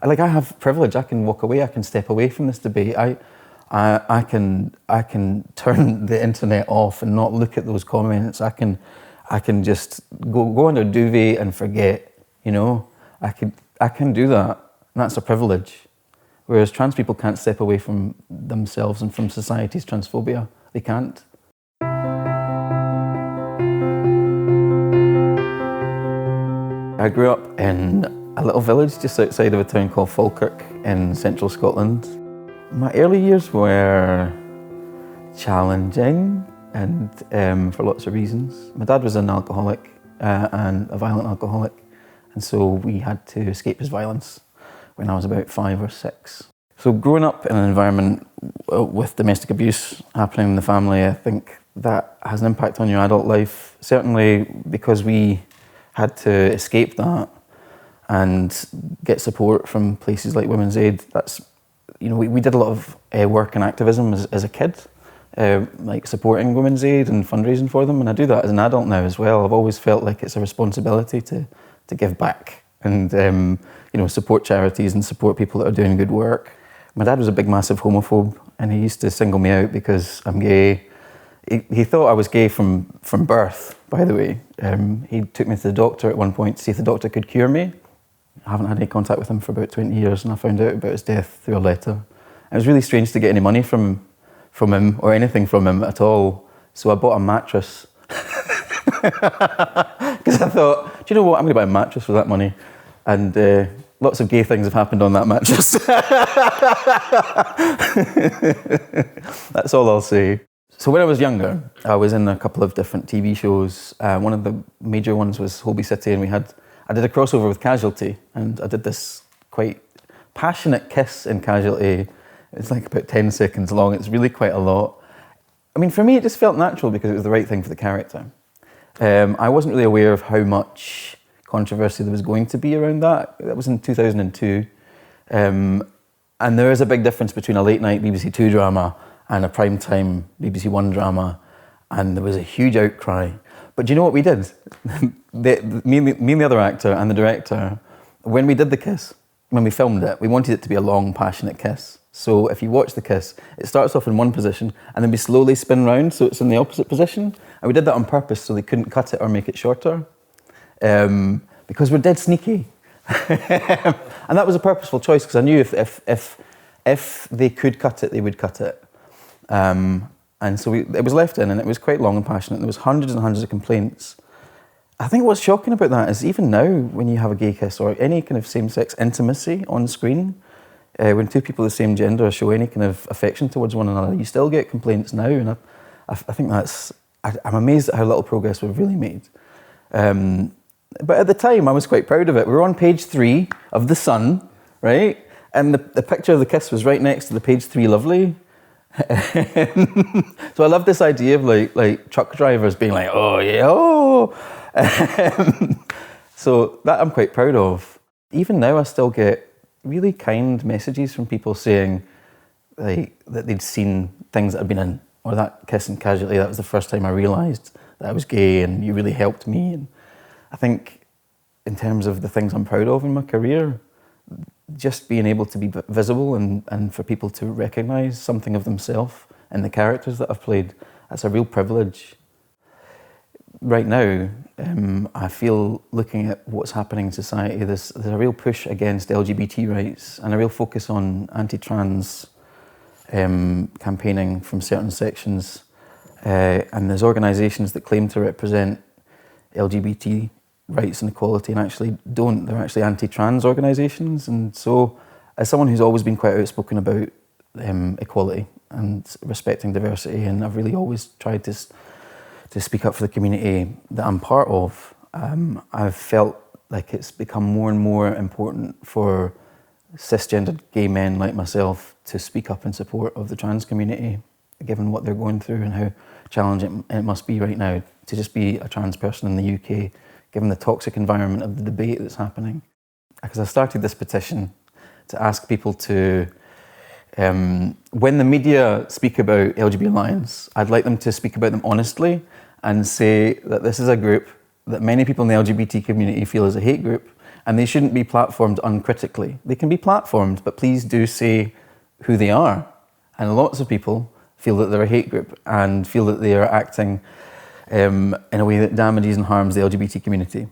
Like, I have privilege. I can walk away. I can step away from this debate. I can turn the internet off and not look at those comments. I can just go under a duvet and forget. You know, I can do that. And that's a privilege. Whereas trans people can't step away from themselves and from society's transphobia. They can't. I grew up in a little village just outside of a town called Falkirk in central Scotland. My early years were challenging and for lots of reasons. My dad was an alcoholic and a violent alcoholic, and so we had to escape his violence when I was about 5 or 6. So growing up in an environment with domestic abuse happening in the family, I think that has an impact on your adult life. Certainly because we had to escape that and get support from places like Women's Aid. That's, you know, we did a lot of work and activism as a kid, like supporting Women's Aid and fundraising for them, and I do that as an adult now as well. I've always felt like it's a responsibility to give back and you know, support charities and support people that are doing good work. My dad was a big, massive homophobe, and he used to single me out because I'm gay. He thought I was gay from birth, by the way. He took me to the doctor at one point to see if the doctor could cure me. I haven't had any contact with him for about 20 years, and I found out about his death through a letter. It was really strange to get any money from him or anything from him at all. So I bought a mattress. Because I thought, do you know what, I'm going to buy a mattress for that money. And lots of gay things have happened on that mattress. That's all I'll say. So when I was younger, I was in a couple of different TV shows. One of the major ones was Holby City, and I did a crossover with Casualty, and I did this quite passionate kiss in Casualty. It's like about 10 seconds long. It's really quite a lot. I mean, for me, it just felt natural because it was the right thing for the character. I wasn't really aware of how much controversy there was going to be around that. That was in 2002. And there is a big difference between a late night BBC Two drama and a primetime BBC One drama. And there was a huge outcry. But do you know what we did? Me and the other actor and the director, when we did the kiss, when we filmed it, we wanted it to be a long, passionate kiss. So if you watch the kiss, it starts off in one position and then we slowly spin round so it's in the opposite position. And we did that on purpose so they couldn't cut it or make it shorter. Because we're dead sneaky. And that was a purposeful choice because I knew if they could cut it, they would cut it. And so it was left in, and it was quite long and passionate. There was hundreds and hundreds of complaints. I think what's shocking about that is even now, when you have a gay kiss or any kind of same-sex intimacy on screen, when two people of the same gender show any kind of affection towards one another, you still get complaints now, and I think that's... I'm amazed at how little progress we've really made. But at the time, I was quite proud of it. We were on page 3 of The Sun, right? And the picture of the kiss was right next to the page 3 lovely. So I love this idea of like truck drivers being like, oh yeah, oh. So that I'm quite proud of. Even now I still get really kind messages from people saying like that they'd seen things that I'd been in, or that kiss in Casualty, that was the first time I realised that I was gay and you really helped me. And I think in terms of the things I'm proud of in my career, just being able to be visible and for people to recognise something of themselves in the characters that I've played, that's a real privilege. Right now, I feel looking at what's happening in society, there's a real push against LGBT rights and a real focus on anti-trans campaigning from certain sections. And there's organisations that claim to represent LGBT rights and equality and actually don't. They're actually anti-trans organisations. And so as someone who's always been quite outspoken about equality and respecting diversity, and I've really always tried to speak up for the community that I'm part of, I've felt like it's become more and more important for cisgendered gay men like myself to speak up in support of the trans community, given what they're going through and how challenging it must be right now to just be a trans person in the UK, given the toxic environment of the debate that's happening. Because I started this petition to ask people to, when the media speak about LGB Alliance, I'd like them to speak about them honestly and say that this is a group that many people in the LGBT community feel is a hate group, and they shouldn't be platformed uncritically. They can be platformed, but please do say who they are. And lots of people feel that they're a hate group and feel that they are acting in a way that damages and harms the LGBT community.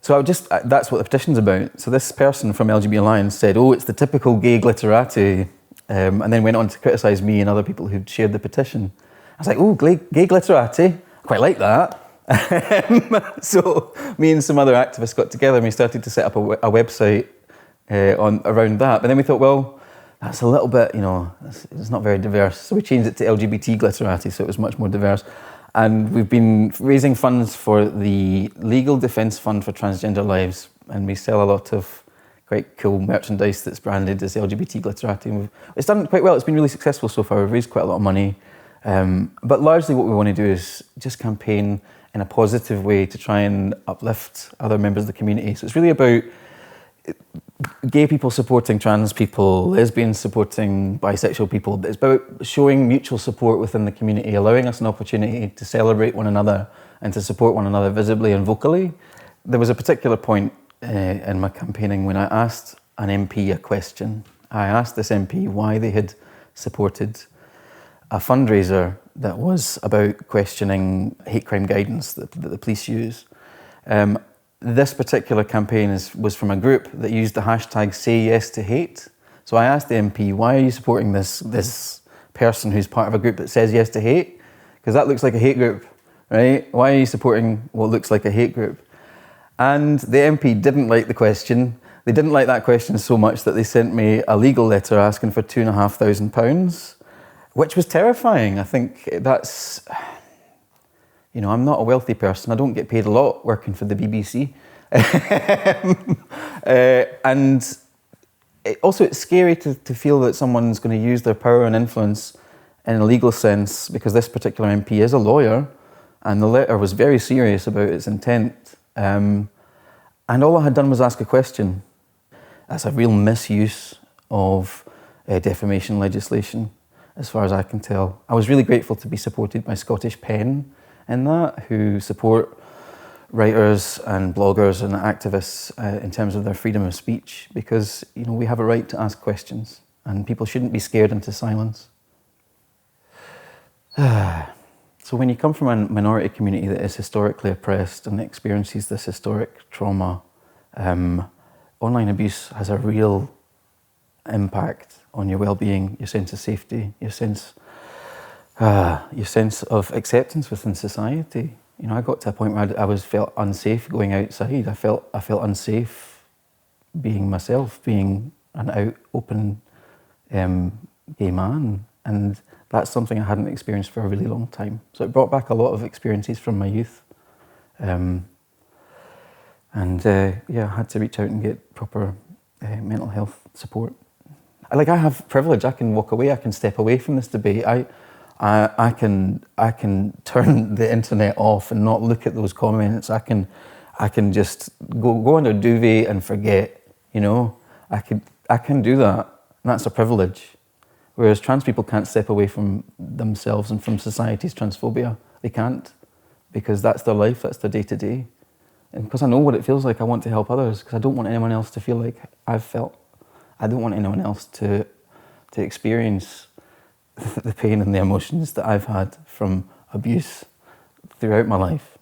So that's what the petition's about. So this person from LGB Alliance said, oh, it's the typical gay glitterati, and then went on to criticise me and other people who'd shared the petition. I was like, oh, gay glitterati, I quite like that. So me and some other activists got together and we started to set up a website around that. But then we thought, well, that's a little bit, it's not very diverse. So we changed it to LGBT Glitterati, so it was much more diverse. And we've been raising funds for the Legal Defence Fund for Transgender Lives, and we sell a lot of quite cool merchandise that's branded as LGBT Glitterati. And it's done quite well. It's been really successful so far. We've raised quite a lot of money. But largely what we want to do is just campaign in a positive way to try and uplift other members of the community. So it's really about gay people supporting trans people, lesbians supporting bisexual people. It's about showing mutual support within the community, allowing us an opportunity to celebrate one another and to support one another visibly and vocally. There was a particular point in my campaigning when I asked an MP a question. I asked this MP why they had supported a fundraiser that was about questioning hate crime guidance that the police use. This particular campaign was from a group that used the hashtag #SayYesToHate. So I asked the MP, why are you supporting this person who's part of a group that says yes to hate? Because that looks like a hate group, right? Why are you supporting what looks like a hate group? And the MP didn't like the question. They didn't like that question so much that they sent me a legal letter asking for £2,500, which was terrifying. I think that's... I'm not a wealthy person. I don't get paid a lot working for the BBC. And it's scary to feel that someone's going to use their power and influence in a legal sense, because this particular MP is a lawyer, and the letter was very serious about its intent. And all I had done was ask a question. That's a real misuse of defamation legislation, as far as I can tell. I was really grateful to be supported by Scottish Pen in that, who support writers and bloggers and activists in terms of their freedom of speech, because we have a right to ask questions and people shouldn't be scared into silence. So when you come from a minority community that is historically oppressed and experiences this historic trauma, online abuse has a real impact on your well-being, your sense of safety, your sense of acceptance within society. I got to a point where I felt unsafe going outside. I felt unsafe being myself, being an open gay man, and that's something I hadn't experienced for a really long time. So it brought back a lot of experiences from my youth, I had to reach out and get proper mental health support. I have privilege. I can walk away. I can step away from this debate. I can turn the internet off and not look at those comments. I can just go under a duvet and forget. I can do that. And that's a privilege. Whereas trans people can't step away from themselves and from society's transphobia. They can't, because that's their life. That's their day-to-day. And because I know what it feels like, I want to help others, because I don't want anyone else to feel like I've felt. I don't want anyone else to experience the pain and the emotions that I've had from abuse throughout my life.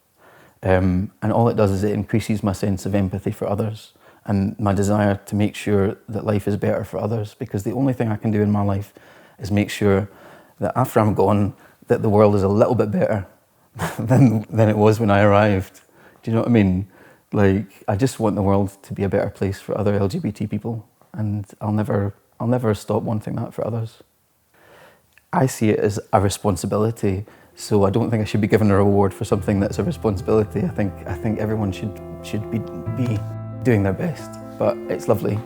And all it does is it increases my sense of empathy for others and my desire to make sure that life is better for others, because the only thing I can do in my life is make sure that after I'm gone, that the world is a little bit better than it was when I arrived. Do you know what I mean? I just want the world to be a better place for other LGBT people, and I'll never stop wanting that for others. I see it as a responsibility, so I don't think I should be given a reward for something that's a responsibility. I think everyone should be doing their best, but it's lovely.